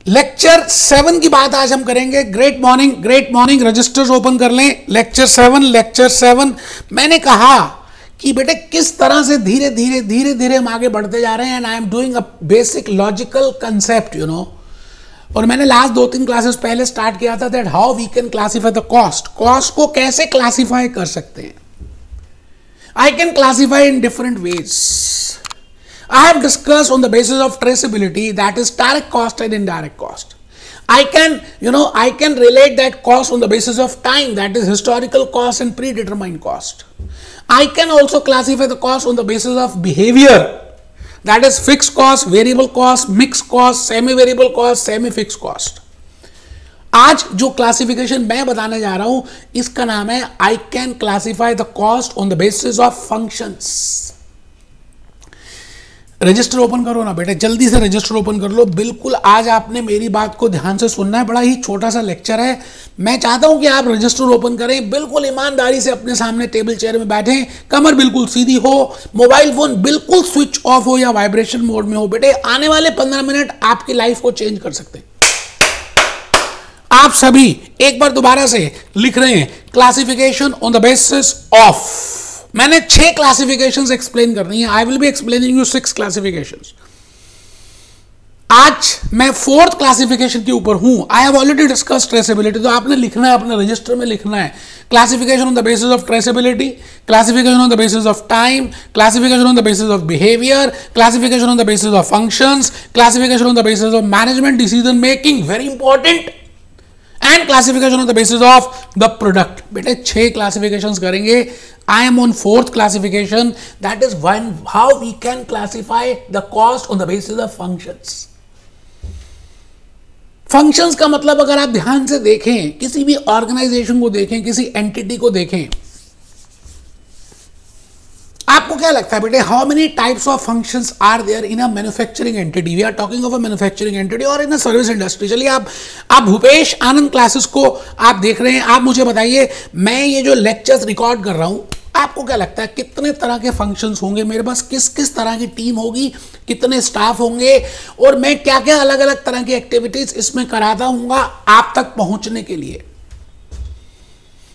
Lecture 7 की बात आज हम करेंगे। ग्रेट मॉर्निंग, रजिस्टर्स ओपन कर लें। लेक्चर 7 मैंने कहा कि बेटे किस तरह से धीरे धीरे हम आगे बढ़ते जा रहे हैं। And I am doing a basic logical concept, you know. और मैंने लास्ट 2-3 क्लासेस पहले स्टार्ट किया था that how we can classify the cost को कैसे क्लासीफाई कर सकते हैं। I can classify in different ways. I have discussed on the basis of traceability, that is direct cost and indirect cost. I can relate that cost on the basis of time, that is historical cost and predetermined cost. I can also classify the cost on the basis of behavior, that is fixed cost, variable cost, mixed cost, semi-variable cost, semi-fixed cost. आज जो classification मैं बताने जा रहा हूं इसका नाम है I can classify the cost on the basis of functions. Register open करो ना बेटे, जल्दी से रजिस्टर ओपन कर लो। बिल्कुल आज आपने मेरी बात को ध्यान से सुनना है, बड़ा ही छोटा सा लेक्चर है। मैं चाहता हूं कि आप रजिस्टर ओपन करें, बिल्कुल ईमानदारी से अपने सामने टेबल चेयर में बैठें, कमर बिल्कुल सीधी हो, मोबाइल फोन बिल्कुल स्विच ऑफ हो या वाइब्रेशन मोड में हो। बेटे आने वाले 15 मिनट आपकी लाइफ को चेंज कर सकते हैं। आप सभी एक बार दोबारा से लिख रहे हैं classification on the basis of. मैंने 6 क्लासिफिकेशंस एक्सप्लेन करनी है। I will be explaining you 6 classifications. आज मैं 4th क्लासिफिकेशन के ऊपर हूं। I have already discuss traceability, तो आपने लिखना है, अपने रजिस्टर में लिखना है classification on the basis of traceability, classification on the basis of time, classification on the basis of behaviour, classification on the basis of functions, classification on the basis of management decision making, very important, and classification on the basis of the product. बेटे 6 classifications करेंगे। I am on 4th classification, that is how we can classify the cost on the basis of functions. Functions का मतलब अगर आप ध्यान से देखें, किसी भी ऑर्गेनाइजेशन को देखें, किसी एंटिटी को देखें, आपको क्या लगता है बेटे how many types of functions are there in a manufacturing entity? We are talking of a manufacturing entity और इन अ सर्विस इंडस्ट्री। चलिए आप भूपेश आनंद क्लासेस को आप देख रहे हैं। आप मुझे बताइए, मैं ये जो लेक्चर्स रिकॉर्ड कर रहा हूं, आपको क्या लगता है कितने तरह के फंक्शंस होंगे मेरे पास? किस किस तरह की टीम होगी, कितने स्टाफ होंगे, और मैं क्या क्या अलग अलग तरह की एक्टिविटीज इसमें कराता हूँगा आप तक पहुंचने के लिए।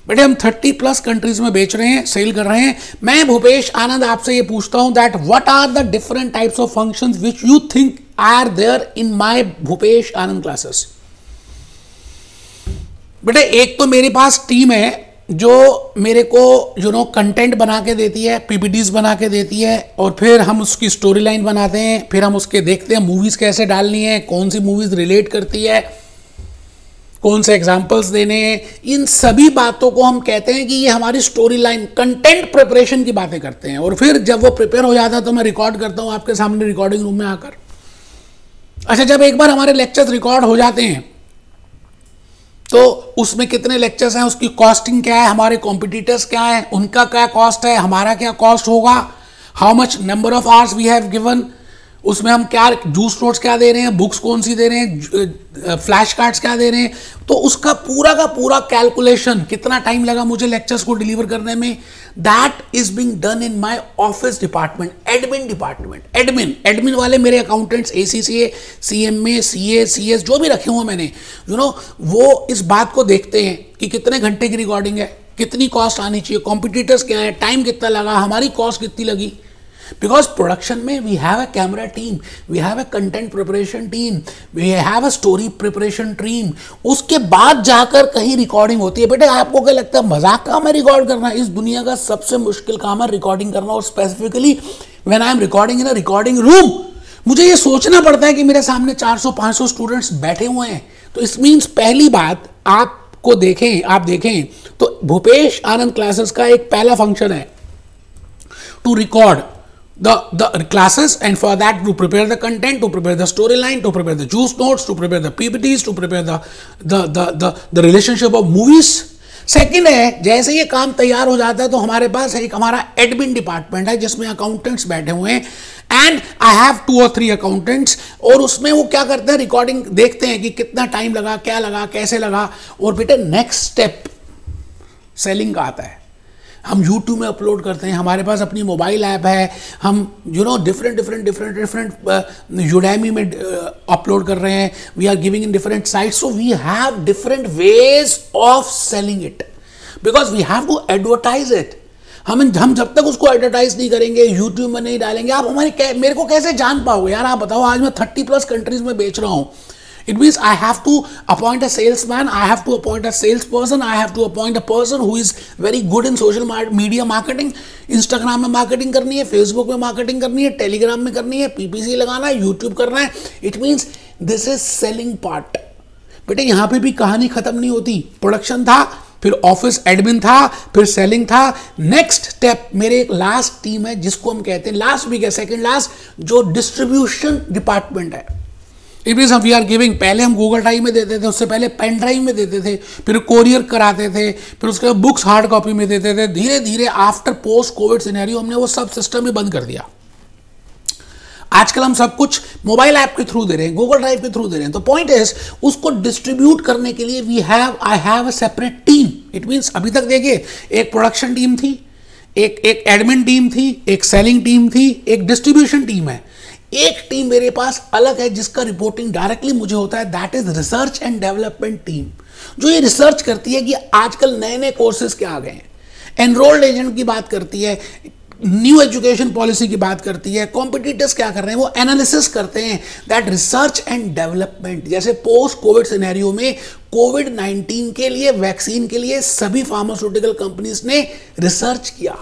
बेटे हम 30+ कंट्रीज में बेच रहे हैं, सेल कर रहे हैं। मैं भूपेश आनंद आपसे ये पूछता हूं that what are the different types of functions which you think are there in my Bhupesh Anand classes. बेटे एक तो मेरे पास टीम है जो मेरे को कंटेंट बना के देती है, पीपीटीज बना के देती है, और फिर हम उसकी स्टोरी लाइन बनाते हैं, फिर हम उसके देखते हैं मूवीज कैसे डालनी है, कौन सी मूवीज रिलेट करती है, कौन से एग्जाम्पल्स देने हैं। इन सभी बातों को हम कहते हैं कि ये हमारी स्टोरी लाइन, कंटेंट प्रिपरेशन की बातें करते हैं। और फिर जब वो प्रिपेयर हो जाता है तो मैं रिकॉर्ड करता हूँ आपके सामने रिकॉर्डिंग रूम में आकर। अच्छा, जब एक बार हमारे लेक्चर्स रिकॉर्ड हो जाते हैं तो उसमें कितने लेक्चर्स हैं, उसकी कॉस्टिंग क्या है, हमारे कॉम्पिटिटर्स क्या हैं, उनका क्या कॉस्ट है, हमारा क्या कॉस्ट होगा, how much number of hours we have given, उसमें हम क्या जूस नोट्स क्या दे रहे हैं, बुक्स कौन सी दे रहे हैं, फ्लैश कार्ड्स क्या दे रहे हैं। तो उसका पूरा का पूरा कैलकुलेशन, कितना टाइम लगा मुझे लेक्चर्स को डिलीवर करने में, that is being done in my office department, admin department. Admin वाले मेरे accountants, ACCA, CMA, CA, CS जो भी रखे हुए मैंने, वो इस बात को देखते हैं कि कितने घंटे की रिकॉर्डिंग है, कितनी कॉस्ट आनी चाहिए, कॉम्पिटिटर्स क्या है, टाइम कितना लगा, हमारी कॉस्ट कितनी लगी। बिकॉज प्रोडक्शन में we have a camera team, we have a content preparation team, we have a story preparation team. उसके बाद जाकर कहीं रिकॉर्डिंग होती है। बेटे आपको क्या लगता है मजाक काम है रिकॉर्ड करना? इस दुनिया का सबसे मुश्किल काम है रिकॉर्डिंग करना, और specifically when I am recording in a recording room. मुझे ये सोचना पड़ता है कि मेरे सामने 400-500 स्टूडेंट्स बैठे हुए हैं। तो इस मीन्स पहली बात आप देखें तो भूपेश आनंद क्लासेस का एक पहला फंक्शन है to record the classes, and for that to prepare the content, to prepare the storyline, to prepare the juice notes, to prepare the PPTs, to prepare the relationship of movies. Second है, जैसे ये काम तैयार हो जाता है तो हमारे पास एक हमारा एडमिन डिपार्टमेंट है जिसमें अकाउंटेंट्स बैठे हुए हैं, and I have 2 or 3 accountants. और उसमें वो क्या करते हैं, रिकॉर्डिंग देखते हैं कि कितना टाइम लगा, क्या लगा, कैसे लगा। और बेटे नेक्स्ट स्टेप सेलिंग का आता है। हम YouTube में अपलोड करते हैं, हमारे पास अपनी मोबाइल ऐप है, हम डिफरेंट यूडेमी में अपलोड कर रहे हैं, we are giving in different sites, so we have different ways of selling it because we have to advertise it. हम जब तक उसको एडवर्टाइज नहीं करेंगे, यूट्यूब में नहीं डालेंगे, आप मेरे को कैसे जान पाओगे यार? आप बताओ, आज मैं 30+ कंट्रीज में बेच रहा हूं। It means I have to appoint a salesman, I have to appoint a salesperson, I have to appoint a person who is very good in social media marketing. Instagram में मार्केटिंग करनी है, Facebook में marketing करनी है, Telegram में करनी है, PPC लगाना है, यूट्यूब करना है। It means this is selling part. बेटे यहाँ पे भी कहानी खत्म नहीं होती। प्रोडक्शन था, फिर ऑफिस एडमिन था, फिर सेलिंग था। नेक्स्ट स्टेप मेरे एक लास्ट टीम है जिसको हम कहते हैं, लास्ट वीक है, सेकेंड लास्ट, जो डिस्ट्रीब्यूशन डिपार्टमेंट है। It means we are giving, पहले हम गूगल ड्राइव में देते थे, उससे पहले पेन ड्राइव में देते थे, फिर कोरियर कराते थे, फिर उसके बाद बुक्स हार्ड कॉपी में देते थे। धीरे धीरे आफ्टर पोस्ट कोविड सिनेरियो हमने वो सब सिस्टम ही बंद कर दिया। आजकल हम सब कुछ मोबाइल ऐप के थ्रू दे रहे हैं, गूगल ड्राइव के थ्रू दे रहे हैं। तो पॉइंट इज, उसको डिस्ट्रीब्यूट करने के लिए आई have a separate team. It means अभी तक देखिए, एक प्रोडक्शन टीम थी, एक एडमिन टीम थी, एक सेलिंग टीम थी, एक डिस्ट्रीब्यूशन टीम है। एक टीम मेरे पास अलग है जिसका रिपोर्टिंग डायरेक्टली मुझे होता है, that is research and development team, जो ये रिसर्च करती है कि आजकल नए नए कोर्सेज क्या आ गए हैं, एनरोल्ड एजेंट की बात करती है, न्यू एजुकेशन पॉलिसी की बात करती है, कॉम्पिटिटर्स क्या कर रहे हैं, वो एनालिसिस करते हैं। दैट रिसर्च एंड डेवलपमेंट, जैसे पोस्ट कोविड सिनेरियो में कोविड-19 के लिए, वैक्सीन के लिए सभी फार्मास्यूटिकल कंपनीज ने रिसर्च किया।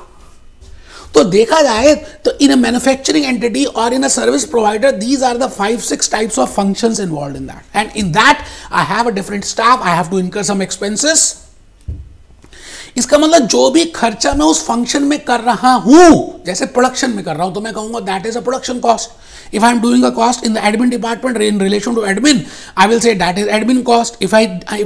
तो देखा जाए तो इन अ मैन्युफैक्चरिंग एंटिटी और in a service provider, these are the 5-6 types of functions involved in that, and in that I have a different staff, I have to incur some expenses. इसका मतलब जो भी खर्चा मैं उस फंक्शन में कर रहा हूं, जैसे प्रोडक्शन में कर रहा हूं, तो मैं कहूंगा that is a production cost. If I am doing a cost in the admin department in relation to admin, I will say that is admin cost. If I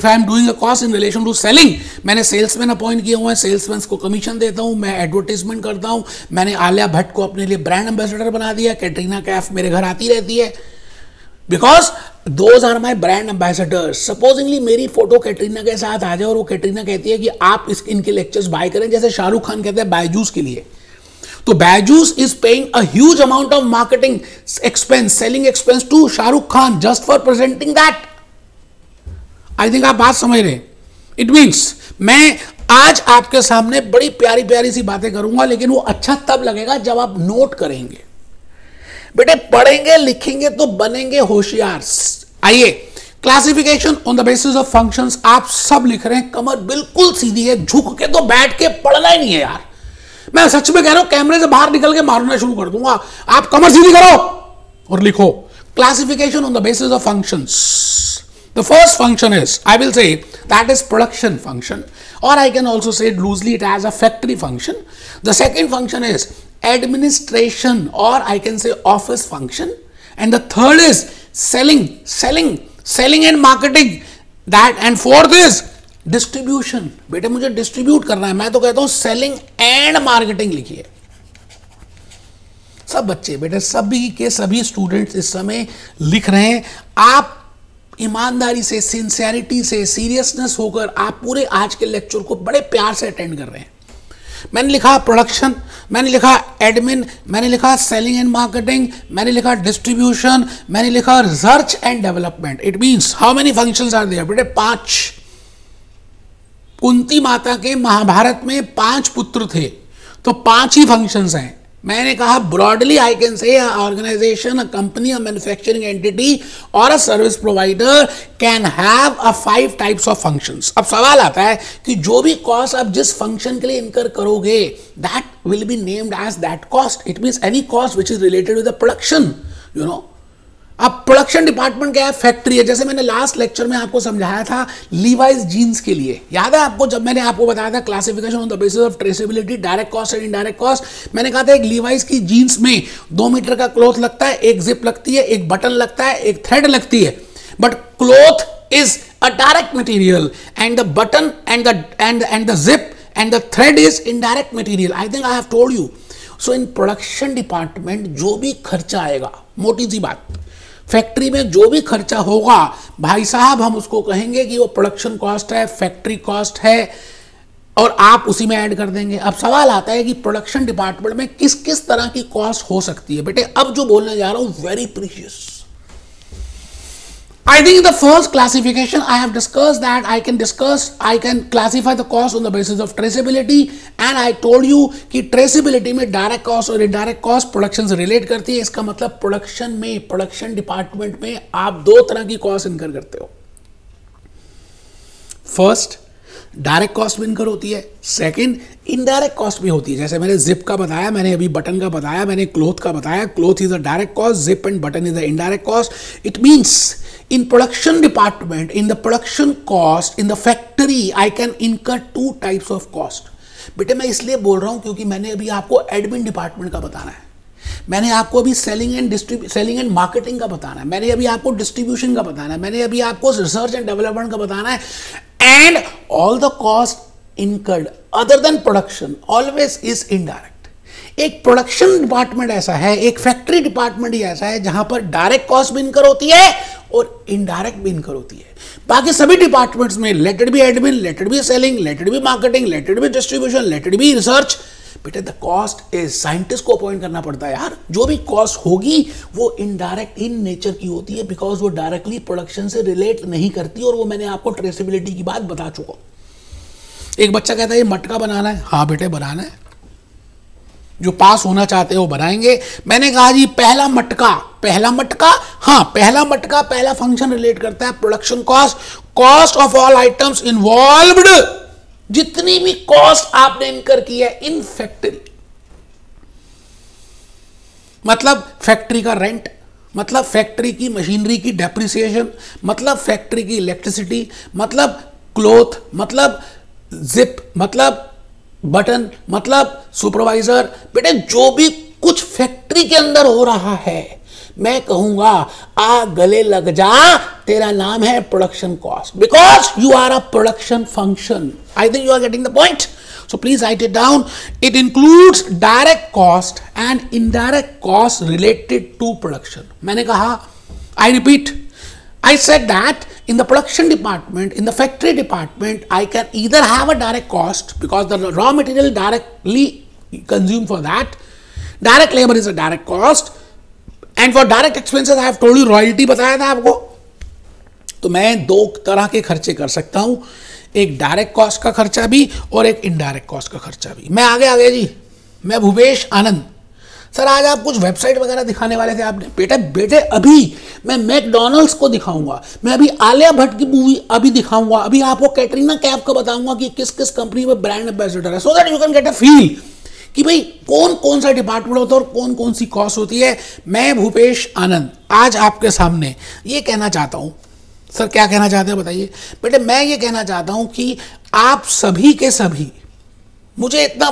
am doing a cost in relation to selling, मैंने salesman appoint किए हुए हैं, salesman को commission देता हूँ, मैं advertisement करता हूँ, मैंने आलिया भट्ट को अपने लिए ब्रांड एम्बेसडर बना दिया, कैटरीना कैफ मेरे घर आती रहती है, because those are my brand ambassadors. Supposingly मेरी फोटो कैटरीना के साथ आ जाए और वो कैटरीना कहती है कि आप इनके लेक्चर्स बाय करें, जैसे शाहरुख खान कहते हैं बायजूस के लिए, तो Byju's is paying a huge amount of marketing expense, selling expense to Shahrukh Khan just for presenting that. I think आप बात समझ रहे हैं। इट मीन्स मैं आज आपके सामने बड़ी प्यारी प्यारी सी बातें करूंगा, लेकिन वो अच्छा तब लगेगा जब आप नोट करेंगे। बेटे पढ़ेंगे लिखेंगे तो बनेंगे होशियार। आइए, classification on the basis of functions, आप सब लिख रहे हैं, कमर बिल्कुल सीधी है, झुक के तो बैठ के पढ़ना ही नहीं है यार। मैं सच में कह रहा हूं, कैमरे से बाहर निकल के मारना शुरू कर दूंगा। आप कमर सीधी करो और लिखो। Classification on the basis of functions. The first function is, I will say that is production function, or I can also say loosely it as a factory function. The second function is administration, or I can say office function, and the third is selling and marketing, that, and fourth is distribution. बेटे मुझे distribute करना है, मैं तो कहता हूं selling and marketing लिखिए। सब बच्चे बेटे, सभी के सभी स्टूडेंट्स इस समय लिख रहे हैं। आप ईमानदारी से, सिंसियरिटी से, सीरियसनेस होकर आप पूरे आज के लेक्चर को बड़े प्यार से अटेंड कर रहे हैं। मैंने लिखा प्रोडक्शन, मैंने लिखा एडमिन, मैंने लिखा सेलिंग एंड मार्केटिंग, मैंने लिखा डिस्ट्रीब्यूशन, मैंने लिखा research and development. It means how many functions are there बेटे? 5। कुंती माता के महाभारत में 5 पुत्र थे, तो 5 ही फंक्शंस हैं। मैंने कहा broadly I can say organisation, a company, a manufacturing entity और a service provider can have a 5 types of functions. अब सवाल आता है कि जो भी कॉस्ट आप जिस फंक्शन के लिए इनकर करोगे, that will be named as that cost. It means any cost which is related with the production, you know. अब प्रोडक्शन डिपार्टमेंट क्या है? फैक्ट्री है। जैसे मैंने लास्ट लेक्चर में आपको समझाया था लीवाइस जीन्स के लिए, याद है आपको? जब मैंने आपको बताया था classification on the basis of traceability, direct cost and indirect cost, मैंने कहा था एक लीवाइस की जीन्स में 2 मीटर का क्लॉथ लगता है, एक जिप लगती है, एक बटन लगता है, एक थ्रेड लगती है, but cloth is a direct material and the button and the zip and the thread is indirect material. I think I have told you. So in production department जो भी खर्चा आएगा, मोटी सी बात, फैक्ट्री में जो भी खर्चा होगा भाई साहब, हम उसको कहेंगे कि वो प्रोडक्शन कॉस्ट है, फैक्ट्री कॉस्ट है, और आप उसी में ऐड कर देंगे। अब सवाल आता है कि प्रोडक्शन डिपार्टमेंट में किस किस तरह की कॉस्ट हो सकती है। बेटे अब जो बोलने जा रहा हूं very precious, I think the first classification I have discussed that I can classify the cost on the basis of traceability, and I told you कि traceability में direct cost और indirect cost प्रोडक्शन से relate करती है। इसका मतलब production में, production department में आप दो तरह की कॉस्ट इनकर करते हो। फर्स्ट डायरेक्ट कॉस्ट भी इनकर होती है, सेकंड इनडायरेक्ट कॉस्ट भी होती है। जैसे मैंने जिप का बताया, मैंने अभी बटन का बताया, मैंने क्लोथ का बताया। Cloth is a direct cost, zip and button is a indirect cost. It means in production department, in the production cost, in the factory, I can incur two types of cost. बेटे मैं इसलिए बोल रहा हूं क्योंकि मैंने अभी आपको एडमिन डिपार्टमेंट का बताना है, मैंने आपको अभी सेलिंग एंड मार्केटिंग का बताना है, मैंने अभी आपको डिस्ट्रीब्यूशन का बताना है, मैंने अभी आपको रिसर्च एंड डेवलपमेंट का बताना है। And all the cost incurred other than production always is indirect. एक प्रोडक्शन डिपार्टमेंट ऐसा है, एक फैक्ट्री डिपार्टमेंट ही ऐसा है जहां पर डायरेक्ट कॉस्ट भी इनकर होती है और इनडायरेक्ट भी इनकर होती है। बाकी सभी डिपार्टमेंट्स में let it be admin, let it be selling, let it be marketing, let it be distribution, let it be research, बेटे द कॉस्ट इज साइंटिस्ट को अपॉइंट करना पड़ता है यार। जो भी कॉस्ट होगी वो इनडायरेक्ट इन नेचर की होती है, बिकॉज वो डायरेक्टली प्रोडक्शन से रिलेट नहीं करती, और वो मैंने आपको ट्रेसेबिलिटी की बात बता चुका हूं। एक बच्चा कहता है ये मटका बनाना है, हाँ बेटे बनाना है, जो पास होना चाहते हैं वो बनाएंगे। मैंने कहा जी पहला मटका, हाँ पहला मटका पहला फंक्शन रिलेट करता है production cost, cost of all items involved, जितनी भी कॉस्ट आपने इनकर की है इन फैक्ट्री, मतलब फैक्ट्री का रेंट, मतलब फैक्ट्री की मशीनरी की डेप्रिसिएशन, मतलब फैक्ट्री की इलेक्ट्रिसिटी, मतलब क्लोथ, मतलब जिप, मतलब बटन, मतलब सुपरवाइजर। बेटे जो भी कुछ फैक्ट्री के अंदर हो रहा है, मैं कहूंगा आ गले लग जा, तेरा नाम है production cost, because you are a production function. I think you are getting the point, so please write it down. It includes direct cost and indirect cost related to production. मैंने कहा, I repeat, I said that in the production department, in the factory department, I can either have a direct cost because the raw material directly consumed for that. Direct labor is a direct cost. And for direct expenses, I have told you royalty बताया था आपको। तो मैं दो तरह के खर्चे कर सकता हूं, एक डायरेक्ट कॉस्ट का खर्चा भी और एक इनडायरेक्ट कॉस्ट का खर्चा भी। मैं आ गया जी, मैं भूपेश आनंद। सर आज आप कुछ वेबसाइट वगैरह दिखाने वाले थे आपने। बेटे अभी मैं मैकडॉनल्ड्स को दिखाऊंगा, मैं अभी आलिया भट्ट की मूवी अभी दिखाऊंगा, अभी आपको कैटरीना कैफ का बताऊंगा कि किस किस कंपनी में ब्रांड एम्बेसडर है, so that you can get a feel कि भाई कौन कौन सा डिपार्टमेंट होता है और कौन कौन सी कॉस्ट होती है। मैं भूपेश आनंद आज आपके सामने ये कहना चाहता हूँ। सर क्या कहना चाहते हैं बताइए। बेटे मैं ये कहना चाहता हूँ कि आप सभी के सभी मुझे इतना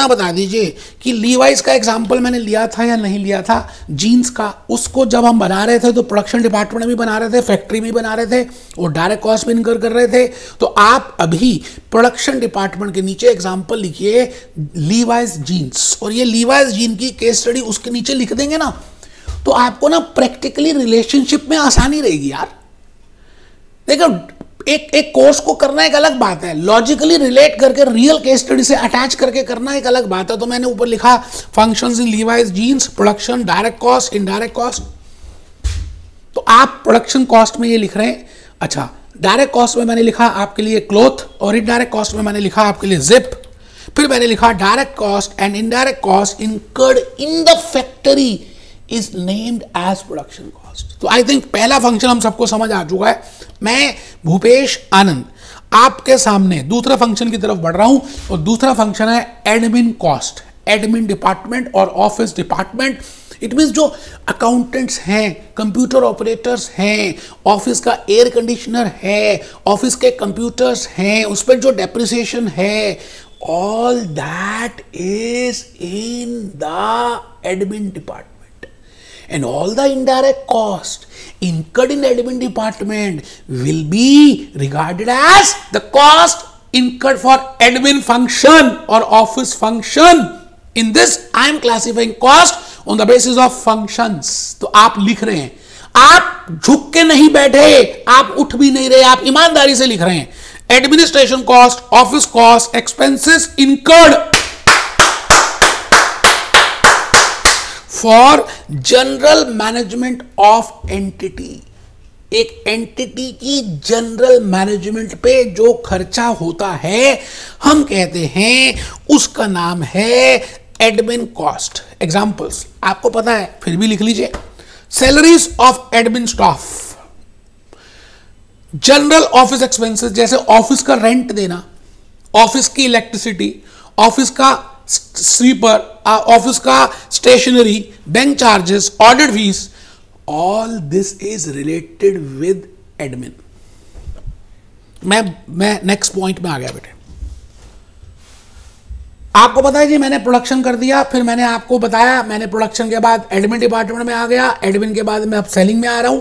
बता दीजिए कि लीवाइस का एग्जाम्पल मैंने लिया था या नहीं लिया था, जीन्स का। उसको जब हम बना रहे थे तो प्रोडक्शन डिपार्टमेंट भी बना रहे थे, फैक्ट्री भी बना रहे थे और डायरेक्ट कॉस्ट भी इनकर कर रहे थे। तो आप अभी प्रोडक्शन डिपार्टमेंट के नीचे एग्जाम्पल लिखिए लीवाइस जीन्स, और ये लीवाइस जीन की केस स्टडी उसके नीचे लिख देंगे ना, तो आपको ना प्रैक्टिकली रिलेशनशिप में आसानी रहेगी यार। देखो एक कोर्स को करना एक अलग बात है, लॉजिकली रिलेट करके रियल केस स्टडी से अटैच करके करना एक अलग बात है। तो मैंने ऊपर लिखा functions in Levi's jeans, production, direct cost, indirect cost. तो आप प्रोडक्शन कॉस्ट में ये लिख रहे हैं। अच्छा, डायरेक्ट कॉस्ट में मैंने लिखा आपके लिए क्लोथ, और इनडायरेक्ट कॉस्ट में मैंने लिखा आपके लिए जिप। फिर मैंने लिखा direct cost and indirect cost incurred in the factory is named as production cost. तो आई थिंक पहला फंक्शन हम सबको समझ आ चुका है। मैं भूपेश आनंद आपके सामने दूसरा फंक्शन की तरफ बढ़ रहा हूं, और दूसरा फंक्शन है एडमिन कॉस्ट, एडमिन डिपार्टमेंट और ऑफिस डिपार्टमेंट। इट मीन्स जो अकाउंटेंट्स हैं, कंप्यूटर ऑपरेटर्स हैं, ऑफिस का एयर कंडीशनर है, ऑफिस के कंप्यूटर्स हैं, उस पर जो डेप्रिसिएशन है, all that is in the admin department. And all the indirect cost incurred in admin department will be regarded as the cost incurred for admin function or office function. In this, I am classifying cost on the basis of functions. तो आप लिख रहे हैं, आप झुक के नहीं बैठे, आप उठ भी नहीं रहे, आप ईमानदारी से लिख रहे हैं administration cost, office cost, expenses incurred for general management of entity. एक एंटिटी की जनरल मैनेजमेंट पे जो खर्चा होता है हम कहते हैं उसका नाम है एडमिन कॉस्ट। एग्जांपल्स आपको पता है फिर भी लिख लीजिए। Salaries of admin staff, general office expenses जैसे ऑफिस का रेंट देना, ऑफिस की इलेक्ट्रिसिटी, ऑफिस का स्वीपर, ऑफिस का stationery, bank charges, audit fees, all this is related with admin. मैं नेक्स्ट पॉइंट में आ गया बेटे। आपको पता है जी मैंने प्रोडक्शन कर दिया, फिर मैंने आपको बताया मैंने प्रोडक्शन के बाद एडमिन डिपार्टमेंट में आ गया, एडमिन के बाद मैं अब सेलिंग में आ रहा हूं।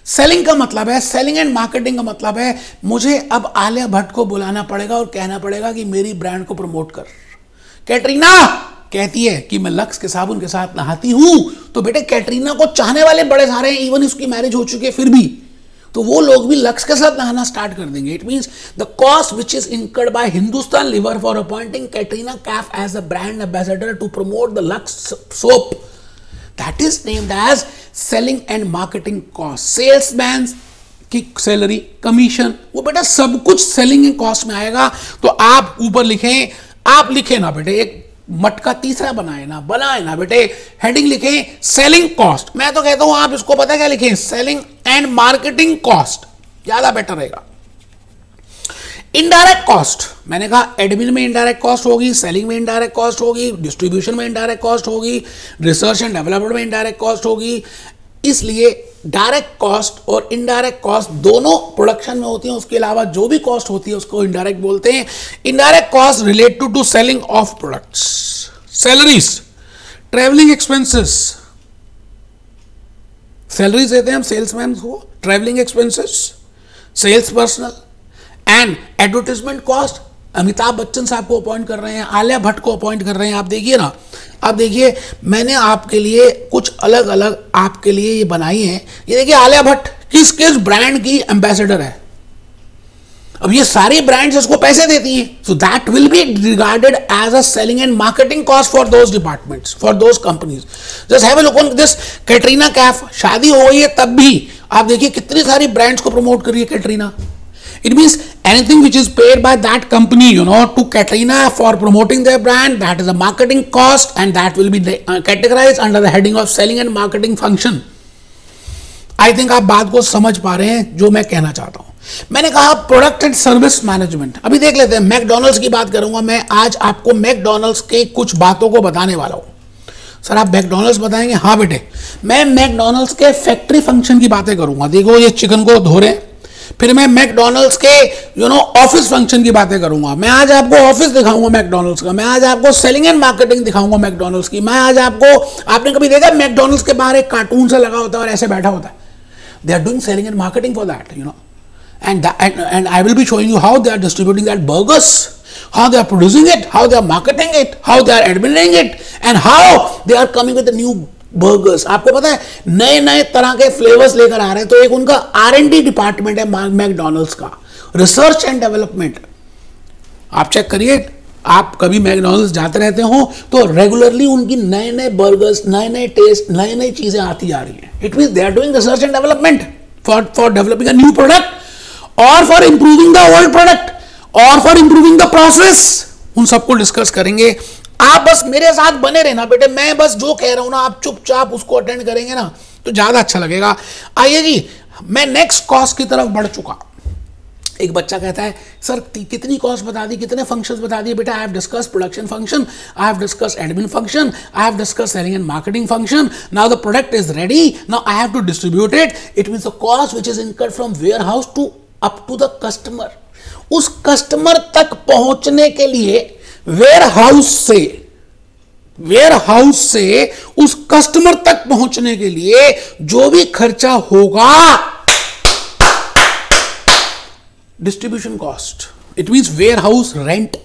सेलिंग का मतलब है, सेलिंग एंड मार्केटिंग का मतलब है मुझे अब आलिया भट्ट को बुलाना पड़ेगा और कहना पड़ेगा कि मेरी ब्रांड को प्रमोट कर। कैटरीना कहती है कि मैं लक्स के साबुन के साथ नहाती हूं, तो बेटे कैटरीना को चाहने वाले बड़े सारे हैं, इवन उसकी मैरिज हो चुकी है फिर भी, तो वो लोग भी लक्स के साथ नहाना स्टार्ट कर देंगे। It means the cost which is incurred by Hindustan Lever for appointing Katrina Kaif as a brand ambassador to promote the Lux soap, that is named as selling and marketing cost. Salesman की salary, commission, वो बेटा सब कुछ selling and cost में आएगा। तो आप ऊपर लिखें, आप लिखे ना बेटे, एक मटका तीसरा बनाए ना बेटे, हेडिंग लिखें सेलिंग कॉस्ट। मैं तो कहता हूं आप इसको पता क्या लिखें, सेलिंग एंड मार्केटिंग कॉस्ट, ज्यादा बेटर रहेगा। इनडायरेक्ट कॉस्ट, मैंने कहा एडमिन में इनडायरेक्ट कॉस्ट होगी, सेलिंग में इनडायरेक्ट कॉस्ट होगी, डिस्ट्रीब्यूशन में इनडायरेक्ट कॉस्ट होगी, रिसर्च एंड डेवलपमेंट में इनडायरेक्ट कॉस्ट होगी। इसलिए डायरेक्ट कॉस्ट और इनडायरेक्ट कॉस्ट दोनों प्रोडक्शन में होती हैं, उसके अलावा जो भी कॉस्ट होती है उसको इनडायरेक्ट बोलते हैं। Indirect cost related to selling of products, salaries, travelling expenses, salaries देते हैं हम सेल्समैन को, travelling expenses, sales personal and advertisement cost. Amitabh Bachchan sahab को अपॉइंट कर रहे हैं, आलिया भट्ट को अपॉइंट कर रहे हैं, आप देखिए ना, अब देखिए मैंने आपके लिए कुछ अलग अलग आपके लिए ये बनाई है। ये देखिए आलिया भट्ट किस किस ब्रांड की एम्बेसडर है, अब ये सारी ब्रांड्स इसको पैसे देती हैं, so that will be regarded as a selling and marketing cost for those departments, for those companies. Just have a look on this Katrina Kaif, शादी हो गई है तब भी आप देखिए कितनी सारी ब्रांड्स को प्रमोट कर रही है Katrina. It means anything which is paid by that company, to Katrina for promoting their brand, that is a marketing cost and that will be categorized under the heading of selling and marketing function. I think आप बात को समझ पा रहे हैं जो मैं कहना चाहता हूं। मैंने कहा प्रोडक्ट एंड सर्विस मैनेजमेंट। अभी देख लेते हैं, मैकडॉनल्ड्स की बात करूंगा मैं आज आपको, मैकडॉनल्ड्स के कुछ बातों को बताने वाला हूं। सर आप मैकडॉनल्ड्स बताएंगे? हाँ बेटे, मैं मैकडॉनल्ड्स के फैक्ट्री फंक्शन की बातें करूंगा। देखो ये चिकन को धो रहे हैं, फिर मैं मैकडॉनल्ड्स के ऑफिस फंक्शन की बातें करूंगा। मैं आज आपको ऑफिस दिखाऊंगा मैकडॉनल्ड्स का, मैं आज आपको सेलिंग एंड मार्केटिंग दिखाऊंगा मैकडॉनल्ड्स की। मैं आज आपको, आपने कभी देखा मैकडॉनल्ड्स के बाहर एक कार्टून सा लगा होता है और ऐसे बैठा होता है, they are doing selling and marketing for that, and I will be showing you how they are distributing that burgers, how they are producing it, how they are marketing it, how they are admitting it, and how they are coming with the new burgers. आपको पता है नए नए तरह के flavours लेकर आ रहे हैं, तो एक उनका R&D डिपार्टमेंट है मैकडॉनल्ड्स का, रिसर्च एंड डेवलपमेंट। आप चेक करिए, आप कभी मैकडॉनल्ड्स जाते रहते हो तो रेगुलरली उनकी नए नए बर्गर्स, नए नए टेस्ट, नई नई चीजें आती जा रही हैं। It means they are doing research and development for developing a new product और for improving the old product और फॉर इंप्रूविंग द प्रोसेस। उन सबको डिस्कस करेंगे। आप बस मेरे साथ बने रहना बेटे, मैं बस जो कह रहा हूं ना आप चुपचाप उसको अटेंड करेंगे ना तो ज्यादा अच्छा लगेगा। आइए जी, मैं नेक्स्ट कॉस्ट की तरफ बढ़ चुका। एक बच्चा कहता है सर कितनी कॉस्ट बता दी, कितने फंक्शंस बता दिए? बेटा I have discussed production function, I have discussed admin function, I have discussed selling and marketing function. Now the product is ready, now I have to distribute it. It means the cost which is incurred from warehouse to up to the customer. उस customer तक पहुंचने के लिए ware house से उस customer तक पहुंचने के लिए जो भी खर्चा होगा, distribution cost, it means warehouse rent,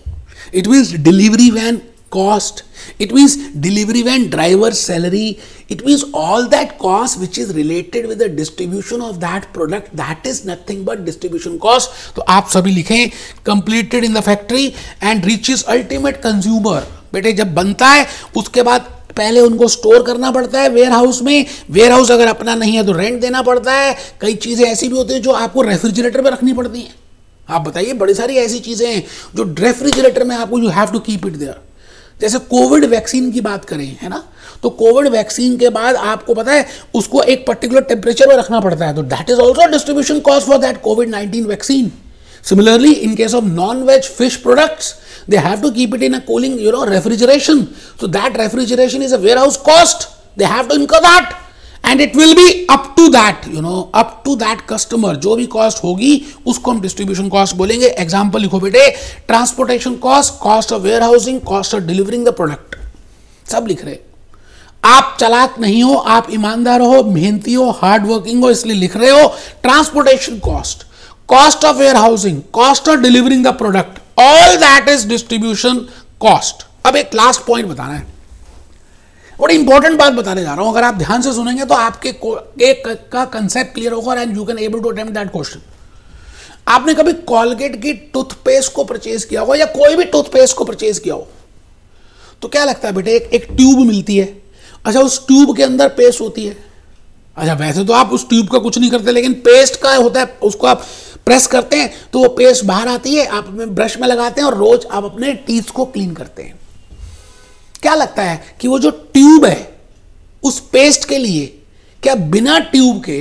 it means delivery van cost, it means delivery van driver salary, it means all that cost which is related with the distribution of that product, that is nothing but distribution cost. तो आप सभी लिखें completed in the factory and reaches ultimate consumer। बेटे जब बनता है उसके बाद पहले उनको स्टोर करना पड़ता है वेयर हाउस में, वेयर हाउस अगर अपना नहीं है तो रेंट देना पड़ता है। कई चीज़ें ऐसी भी होती हैं जो आपको रेफ्रिजरेटर में रखनी पड़ती हैं। आप बताइए, बड़ी सारी ऐसी चीज़ें हैं जो रेफ्रिजरेटर में आपको you have to keep it there. जैसे कोविड वैक्सीन की बात करें, है ना, तो कोविड वैक्सीन के बाद आपको पता है उसको एक पर्टिकुलर टेम्परेचर में रखना पड़ता है, तो that is also distribution cost for that covid vaccine. Similarly, in case of non-veg fish products, they have to keep it in a cooling, refrigeration. So that refrigeration is a warehouse cost. They have to incur that, and it will be up to that, up to that customer. जो भी cost होगी उसको हम distribution cost बोलेंगे। Example लिखो बेटे, transportation cost, cost of warehousing, cost of delivering the product, सब लिख रहे। आप चालाक नहीं हो, आप ईमानदार हो, मेहनती हो, हार्ड वर्किंग हो, इसलिए लिख रहे हो transportation cost, cost of warehousing, cost of delivering the product, all that is distribution cost। अब एक लास्ट पॉइंट बताना है, बड़ी इंपॉर्टेंट बात बताने जा रहा हूं, अगर आप ध्यान से सुनेंगे तो आपके एक का कंसेप्ट क्लियर होगा and you can able to attempt that question. आपने कभी कॉलगेट की टूथपेस्ट को परचेज किया होगा या कोई भी टूथपेस्ट को परचेज किया हो तो क्या लगता है बेटे, एक ट्यूब मिलती है। अच्छा, उस ट्यूब के अंदर पेस्ट होती है। अच्छा, वैसे तो आप उस ट्यूब का कुछ नहीं करते, लेकिन पेस्ट का होता है, उसको आप प्रेस करते हैं तो वो पेस्ट बाहर आती है, आप अपने ब्रश में लगाते हैं और रोज आप अपने टीथ को क्लीन करते हैं। क्या लगता है कि वो जो ट्यूब है उस पेस्ट के लिए, क्या बिना ट्यूब के,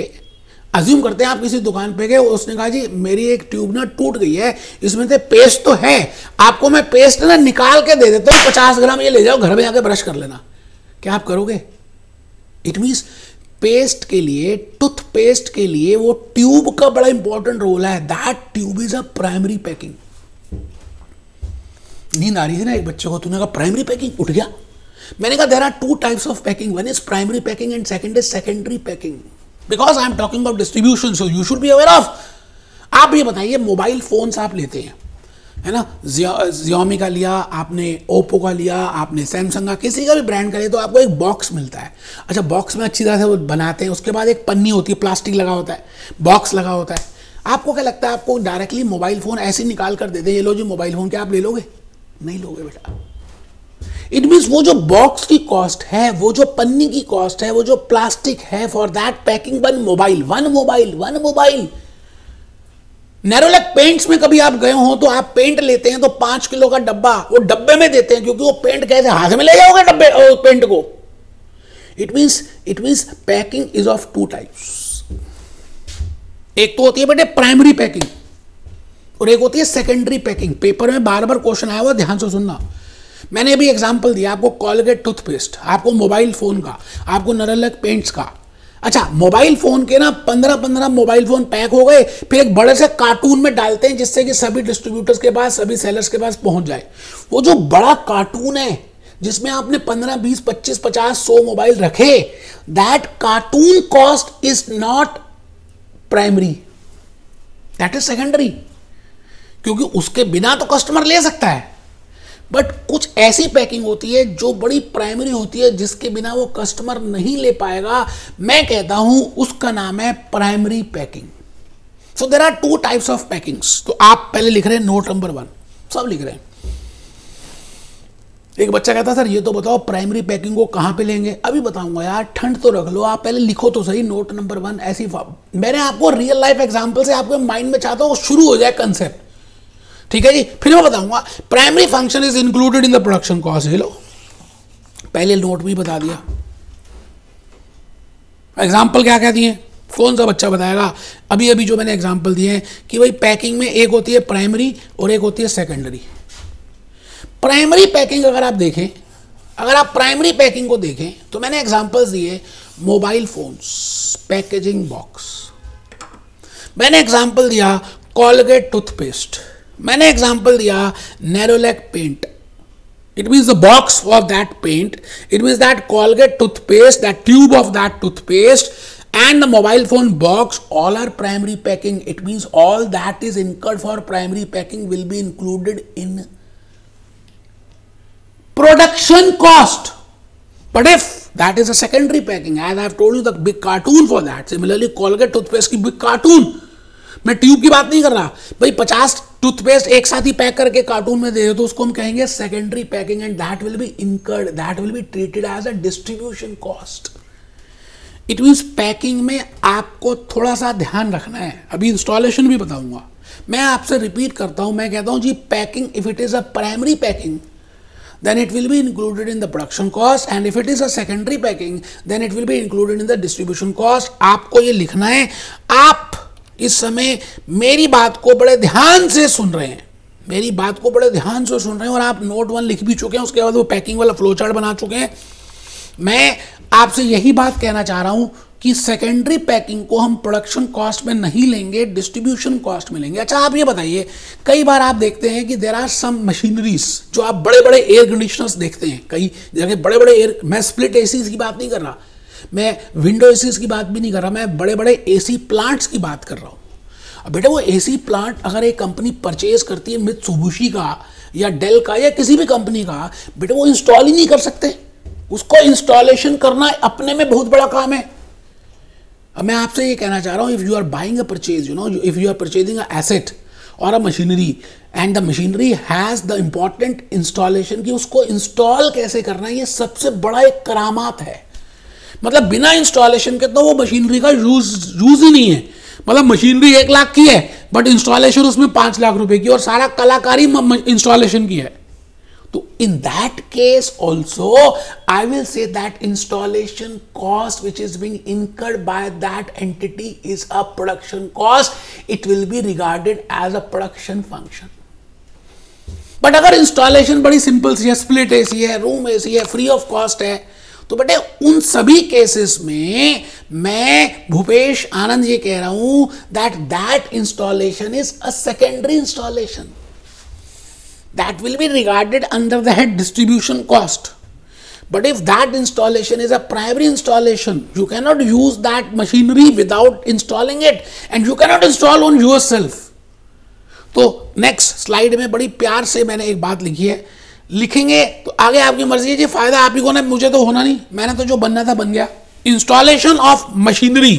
अज्यूम करते हैं आप किसी दुकान पे गए, उसने कहा जी मेरी एक ट्यूब ना टूट गई है, इसमें से पेस्ट तो है, आपको मैं पेस्ट ना निकाल के दे देता हूं, 50 ग्राम ये ले जाओ, घर में जाके ब्रश कर लेना, क्या आप करोगे? इट मीन्स पेस्ट के लिए, टूथपेस्ट के लिए वो ट्यूब का बड़ा इंपॉर्टेंट रोल है। That tube is a primary packing. नींद आ रही थी ना एक बच्चे को, तूने कहा प्राइमरी पैकिंग, उठ गया। मैंने कहा there are two types of packing, one is primary packing and second is secondary packing, because I am talking about distribution, so you should be aware of. आप ये बताइए, मोबाइल फोन्स आप लेते हैं, है ना, Xiaomi का लिया आपने, ओप्पो का लिया आपने, सैमसंग का, किसी का भी ब्रांड का लिया तो आपको एक बॉक्स मिलता है। अच्छा, बॉक्स में अच्छी तरह से वो बनाते हैं, उसके बाद एक पन्नी होती है, प्लास्टिक लगा होता है, बॉक्स लगा होता है। आपको क्या लगता है, आपको डायरेक्टली मोबाइल फोन ऐसे निकाल कर दे दे, ये लो जी मोबाइल फोन, क्या आप ले लोगे? नहीं लोगे बेटा। इट मीन्स वो जो बॉक्स की कॉस्ट है, वो जो पन्नी की कॉस्ट है, वो जो प्लास्टिक है, for that packing one mobile. Nerolac paints में कभी आप गए हो तो आप पेंट लेते हैं तो 5 किलो का डब्बा वो डब्बे में देते हैं, क्योंकि वो पेंट कैसे हाथ में ले जाओगे डब्बे पेंट को। It means packing is of two types. एक तो होती है बेटे प्राइमरी पैकिंग और एक होती है सेकेंडरी पैकिंग। पेपर में बार बार क्वेश्चन आया हुआ, ध्यान से सुनना। मैंने अभी एग्जांपल दिया आपको कॉलगेट टूथपेस्ट, आपको मोबाइल फोन का, आपको नैरोलैक पेंट्स का। अच्छा, मोबाइल फोन के ना 15 मोबाइल फोन पैक हो गए, फिर एक बड़े से कार्टून में डालते हैं जिससे कि सभी डिस्ट्रीब्यूटर्स के पास, सभी सेलर्स के पास पहुंच जाए। वो जो बड़ा कार्टून है जिसमें आपने 15, 20, 25, 50, 100 मोबाइल रखे, that cartoon cost is not primary, that is secondary, क्योंकि उसके बिना तो कस्टमर ले सकता है। बट कुछ ऐसी पैकिंग होती है जो बड़ी प्राइमरी होती है, जिसके बिना वो कस्टमर नहीं ले पाएगा। मैं कहता हूं उसका नाम है primary packing. So there are two types of packings. तो आप पहले लिख रहे हैं नोट नंबर 1, सब लिख रहे हैं। एक बच्चा कहता सर ये तो बताओ प्राइमरी पैकिंग को कहां पे लेंगे? अभी बताऊंगा यार, ठंड तो रख लो, आप पहले लिखो तो सही नोट नंबर 1। ऐसी मैंने आपको रियल लाइफ एग्जांपल से आपके माइंड में चाहता हूं शुरू हो जाए कंसेप्ट, ठीक है जी। फिर मैं बताऊंगा primary function is included in the production cost. ये लो, पहले नोट भी बता दिया। एग्जांपल क्या कहती है, कौन सा बच्चा बताएगा? अभी अभी जो मैंने एग्जांपल दिए हैं कि भाई पैकिंग में एक होती है प्राइमरी और एक होती है सेकेंडरी। प्राइमरी पैकिंग अगर आप देखें, अगर आप प्राइमरी पैकिंग को देखें तो मैंने एग्जांपल्स दिए, मोबाइल फोन्स पैकेजिंग बॉक्स, मैंने एग्जांपल दिया कॉलगेट टूथपेस्ट, मैंने एग्जांपल दिया Nerolac paint. It means the box of that paint, it means that Colgate toothpaste, that tube of that toothpaste and the mobile phone box, all are primary packing. It means all that is incurred for primary packing will be included in production cost. But if that is a secondary packing, as I have told you the big cartoon for that, similarly Colgate toothpaste की big cartoon, मैं tube की बात नहीं कर रहा भाई, 50 toothpaste एक साथ ही पैक करके कार्टून में दे दो तो उसको हम कहेंगे secondary packing, and that will be incurred, that will be treated as a distribution cost. It means packing में आपको थोड़ा सा ध्यान रखना है। अभी इंस्टॉलेशन भी बताऊंगा। मैं आपसे रिपीट करता हूं, मैं कहता हूं जी packing, if it is a primary packing then it will be included in the production cost, and if it is a secondary packing then it will be included in the distribution cost। आपको ये लिखना है। आप इस समय मेरी बात को बड़े ध्यान से सुन रहे हैं, मेरी बात को बड़े ध्यान से सुन रहे हैं, और आप नोट 1 लिख भी चुके हैं, उसके बाद वो पैकिंग वाला फ्लो चार्ट बना चुके हैं। मैं आपसे यही बात कहना चाह रहा हूं कि सेकेंडरी पैकिंग को हम प्रोडक्शन कॉस्ट में नहीं लेंगे, डिस्ट्रीब्यूशन कॉस्ट में लेंगे। अच्छा आप ये बताइए, कई बार आप देखते हैं कि देयर आर सम मशीनरीज, जो आप बड़े बड़े एयर कंडीशनर्स देखते हैं, कई जगह बड़े बड़े एयर, मैं स्प्लिट एसीज की बात नहीं कर रहा, मैं विंडो एसीज की बात भी नहीं कर रहा, मैं बड़े बड़े एसी प्लांट्स की बात कर रहा हूँ। अब बेटा वो एसी प्लांट अगर एक कंपनी परचेज करती है मित्सुबिशी का या डेल का या किसी भी कंपनी का, बेटा वो इंस्टॉल ही नहीं कर सकते, उसको इंस्टॉलेशन करना अपने में बहुत बड़ा काम है। अब मैं आपसे ये कहना चाह रहा हूँ, if you are buying a purchase, you know, if you are purchasing a asset और a machinery, and the machinery has the important installation, की उसको इंस्टॉल कैसे करना है, ये सबसे बड़ा एक करामात है। मतलब बिना इंस्टॉलेशन के तो वो मशीनरी का यूज ही नहीं है। मतलब मशीनरी 1 लाख की है बट इंस्टॉलेशन उसमें 5 लाख रुपए की, और सारा कलाकारी इंस्टॉलेशन की है। तो in that case also I will say that installation cost which is being incurred by that entity is a production cost. It will be regarded as a production function. But अगर installation बड़ी simple सी है, split AC है, room AC है, free of cost है, तो बेटे उन सभी केसेस में मैं भूपेश आनंद ये कह रहा हूं that installation is a secondary installation, that will be regarded under the head distribution cost. But if that installation is a primary installation, you cannot use that machinery without installing it, and you cannot install on yourself. तो next slide में बड़ी प्यार से मैंने एक बात लिखी है, लिखेंगे तो आगे आपकी मर्जी है जी, फायदा आप ही को ना, मुझे तो होना नहीं, मैंने तो जो बनना था बन गया। Installation of machinery.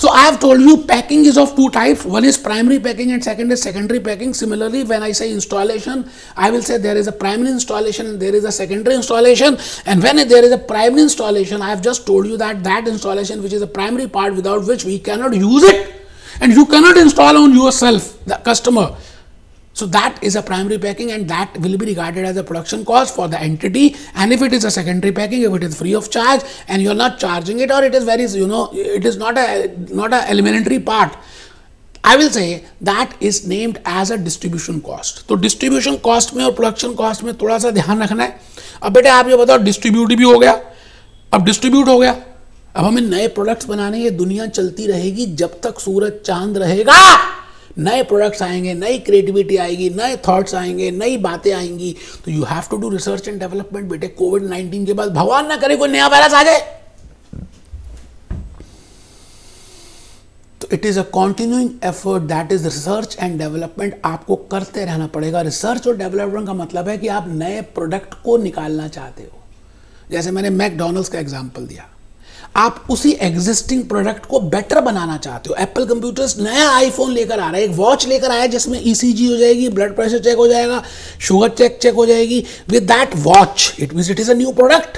So I have told you packing is of 2 types. One is primary packing and second is secondary packing. Similarly, when I say installation, I will say there is a primary installation and there is a secondary installation. And when there is a primary installation, I have just told you that installation which is a primary part without which we cannot use it, and you cannot install on yourself, the customer. So that is a primary packing, and that will be regarded as a production cost for the entity. And if it is a secondary packing, if it is free of charge and you are not charging it, or it is very, you know, it is not a elementary part, I will say that is named as a distribution cost. तो distribution cost में और production cost में थोड़ा सा ध्यान रखना है। अब बेटे आप ये बताओ, डिस्ट्रीब्यूट भी हो गया, अब डिस्ट्रीब्यूट हो गया, अब हमें नए प्रोडक्ट्स बनाने, ये दुनिया चलती रहेगी जब तक सूरज चांद रहेगा। नए प्रोडक्ट्स आएंगे, नई क्रिएटिविटी आएगी, नए थॉट्स आएंगे, नई बातें आएंगी, तो you have to do research and development. बेटे कोविड-19 के बाद भगवान ना करे कोई नया वायरस आ जाए, तो it is a continuing effort, that is research and development. आपको करते रहना पड़ेगा। रिसर्च और डेवलपमेंट का मतलब है कि आप नए प्रोडक्ट को निकालना चाहते हो। जैसे मैंने मैकडॉनल्ड्स का एग्जाम्पल दिया, आप उसी एग्जिस्टिंग प्रोडक्ट को बेटर बनाना चाहते हो। एप्पल कंप्यूटर्स नया आईफोन लेकर आ रहा है, एक वॉच लेकर आया जिसमें ईसीजी हो जाएगी, ब्लड प्रेशर चेक हो जाएगा, शुगर चेक हो जाएगी with that watch. It means it is a new product.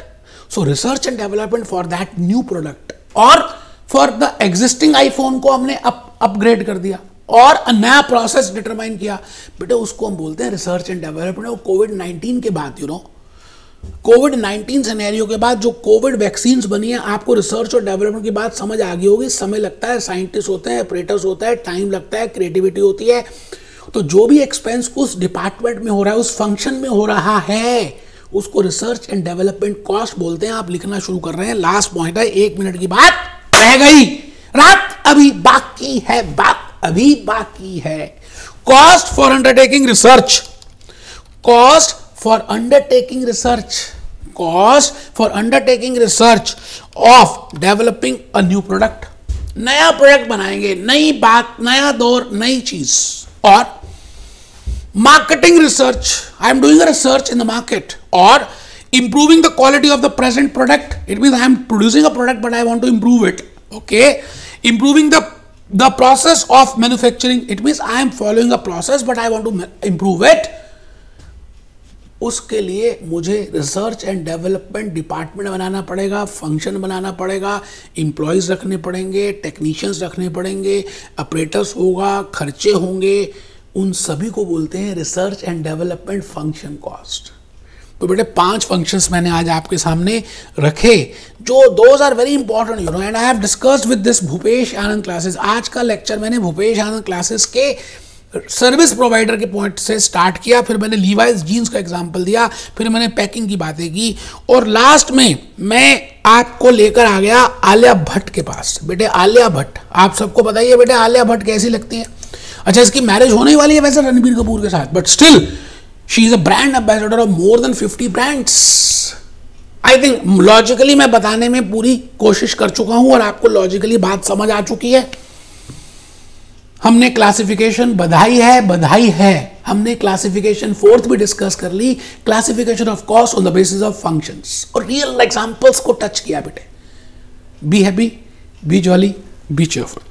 So research and development for that new product, और फॉर द एग्जिस्टिंग आईफोन को हमने अपग्रेड कर दिया और नया प्रोसेस डिटरमाइन किया, बेटे उसको हम बोलते हैं रिसर्च एंड डेवलपमेंट। कोविड-19 के बाद, यू नो, कोविड-19 सिनेरियो के बाद जो कोविड वैक्सीन्स बनी है, आपको रिसर्च और डेवलपमेंट की बात समझ आ गई होगी। समय लगता है, साइंटिस्ट होते हैं, ऑपरेटर्स होता है, टाइम लगता है, क्रिएटिविटी होती है, तो जो भी एक्सपेंस उस डिपार्टमेंट में हो रहा है, उस फंक्शन में हो रहा है, उसको रिसर्च एंड डेवलपमेंट कॉस्ट बोलते हैं। आप लिखना शुरू कर रहे हैं। लास्ट पॉइंट है, 1 मिनट की बात रह गई, रात अभी बाकी है, बात अभी बाकी है। Cost for undertaking research, cost for undertaking research, cost for undertaking research of developing a new product। नया प्रोडक्ट बनाएंगे, नई बात, नया दौर, नई चीज। और marketing research, I am doing a research in the market, और improving the quality of the present product, it means I am producing a product but I want to improve it, okay, improving the the process of manufacturing, it means I am following a process but I want to improve it. उसके लिए मुझे research and development department बनाना पड़ेगा, function बनाना पड़ेगा, employees रखने पड़ेंगे, technicians रखने पड़ेंगे, ऑपरेटर्स होगा, खर्चे होंगे, उन सभी को बोलते हैं research and development function cost. तो बेटे 5 फंक्शंस मैंने आज आपके सामने रखे जो those are very important you know, and I have discussed with this Bhupesh Anand classes. आज का लेक्चर मैंने भूपेश आनंद क्लासेस के सर्विस प्रोवाइडर के पॉइंट से स्टार्ट किया, फिर मैंने लीवाइस जीन्स का एग्जांपल दिया, फिर मैंने पैकिंग की बातें की, और लास्ट में मैं आपको लेकर आ गया आलिया भट्ट के पास। बेटे आलिया भट्ट, आप सबको बताइए बेटे आलिया भट्ट कैसी लगती है? अच्छा, इसकी मैरिज होने वाली है वैसे रणबीर कपूर के साथ, but still she is a brand ambassador of more than 50 brands. I think logically मैं बताने में पूरी कोशिश कर चुका हूं और आपको लॉजिकली बात समझ आ चुकी है। हमने क्लासिफिकेशन बधाई है, हमने क्लासिफिकेशन 4th भी डिस्कस कर ली, classification of cost on the basis of functions, और रियल एग्जांपल्स को टच किया बेटे। Be happy, be jolly, be cheerful.